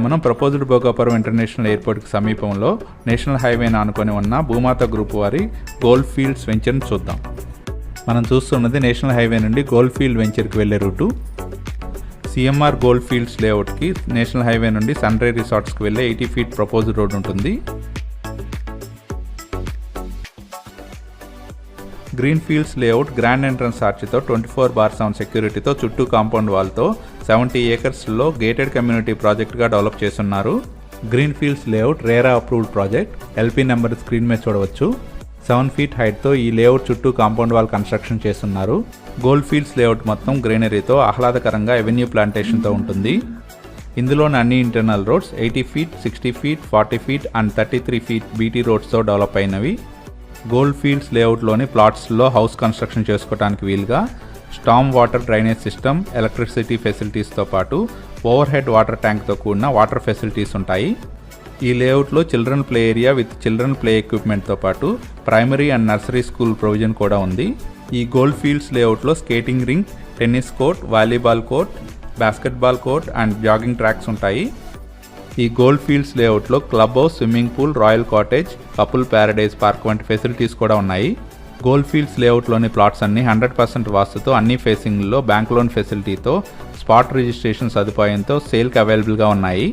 మనం proposed Bhogapuram international ఎయిర్పోర్ట్కి సమీపంలో నేషనల్ హైవేని ఆనుకొని ఉన్న భూమాత గ్రూప్ వారి గోల్డ్ ఫీల్డ్స్ వెంచర్ని చూద్దాం. మనం చూస్తున్నది నేషనల్ హైవే నుండి గోల్డ్ ఫీల్డ్ వెంచర్కి వెళ్ళే రూటు. సిఎంఆర్ గోల్డ్ ఫీల్డ్స్ లేఅవుట్కి నేషనల్ హైవే నుండి సన్ రైజ్ రిసార్ట్స్కి వెళ్ళే 80 ఫీట్ ప్రపోజ్డ్ రోడ్ ఉంటుంది. Green fields layout grand entrance ఆర్చ్తో 24/7 సెక్యూరిటీతో చుట్టూ కాంపౌండ్ వాల్తో 70 ఏకర్స్లో గేటెడ్ కమ్యూనిటీ ప్రాజెక్ట్గా డెవలప్ చేస్తున్నారు. Green fields layout RERA approved project. LP number screen మీద చూడవచ్చు. 7 ఫీట్ హైట్తో ఈ లేఅవుట్ చుట్టూ కాంపౌండ్ వాల్ కన్స్ట్రక్షన్ చేస్తున్నారు. గోల్డ్ ఫీల్డ్స్ లేఅవుట్ మొత్తం గ్రీనరీతో ఆహ్లాదకరంగా ఎవెన్యూ ప్లాంటేషన్తో ఉంటుంది. ఇందులోని అన్ని internal roads 80 feet, 60 feet, 40 feet and 33 feet BT రోడ్స్తో డెవలప్ అయినవి. గోల్డ్ ఫీల్డ్స్ లేఅవుట్లోని ప్లాట్స్లో హౌస్ కన్స్ట్రక్షన్ చేసుకోవడానికి వీలుగా storm water drainage system, electricity ఫెసిలిటీస్తో పాటు ఓవర్ హెడ్ వాటర్ ట్యాంక్తో కూడిన వాటర్ ఫెసిలిటీస్ ఉంటాయి. ఈ లేఅవుట్లో children play area with children play ఎక్విప్మెంట్తో పాటు primary and nursery school provision కూడా ఉంది. ఈ గోల్డ్ ఫీల్డ్స్ లేఅవుట్లో skating ring, tennis court, volleyball court, basketball court and jogging tracks ఉంటాయి. ఈ గోల్డ్ ఫీల్డ్స్ లేఅవుట్లో club house, swimming pool, royal cottage, couple paradise park వంటి ఫెసిలిటీస్ కూడా ఉన్నాయి. గోల్డ్ ఫీల్డ్స్ లేఅవుట్లోని ప్లాట్స్ అన్ని 100% వాస్తుతో, అన్ని ఫేసింగ్లో బ్యాంక్ లోన్ ఫెసిలిటీతో, స్పాట్ రిజిస్ట్రేషన్ సదుపాయంతో సేల్కి అవైలబుల్గా ఉన్నాయి.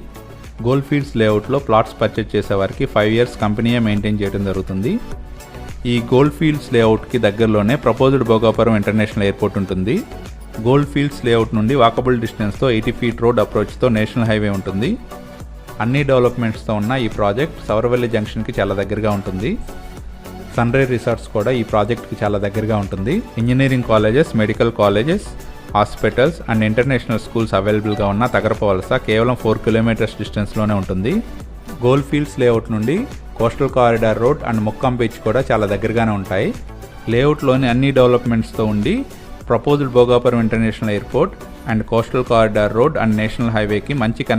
గోల్డ్ ఫీల్డ్స్ లేఅవుట్లో ప్లాట్స్ పర్చేజ్ చేసేవారికి 5 years కంపెనీయే మెయింటైన్ చేయడం జరుగుతుంది. ఈ గోల్డ్ ఫీల్డ్స్ లేఅవుట్కి దగ్గరలోనే ప్రపోజ్డ్ భోగాపురం ఇంటర్నేషనల్ ఎయిర్పోర్ట్ ఉంటుంది. గోల్డ్ ఫీల్డ్స్ లేఅవుట్ నుండి వాకబుల్ డిస్టెన్స్తో 80 ఫీట్ రోడ్ అప్రోచ్తో నేషనల్ హైవే ఉంటుంది. అన్ని డెవలప్మెంట్స్తో ఉన్న ఈ ప్రాజెక్ట్ సౌరవెల్లి జంక్షన్కి చాలా దగ్గరగా ఉంటుంది. సన్ రైజ్ రిసార్ట్స్ కూడా ఈ ప్రాజెక్ట్కి చాలా దగ్గరగా ఉంటుంది. Engineering colleges, medical colleges, hospitals and international schools అవైలబుల్గా ఉన్న తగరప వలస కేవలం 4 kilometers డిస్టెన్స్లోనే ఉంటుంది. గోల్డ్ ఫీల్డ్స్ లేఅవుట్ నుండి coastal corridor road and ముక్కం beach కూడా చాలా దగ్గరగానే ఉంటాయి. లేఅవుట్లోని అన్ని డెవలప్మెంట్స్తో ఉండి proposed Bhogapuram international airport and coastal corridor road and national హైవేకి మంచి కనెక్ట్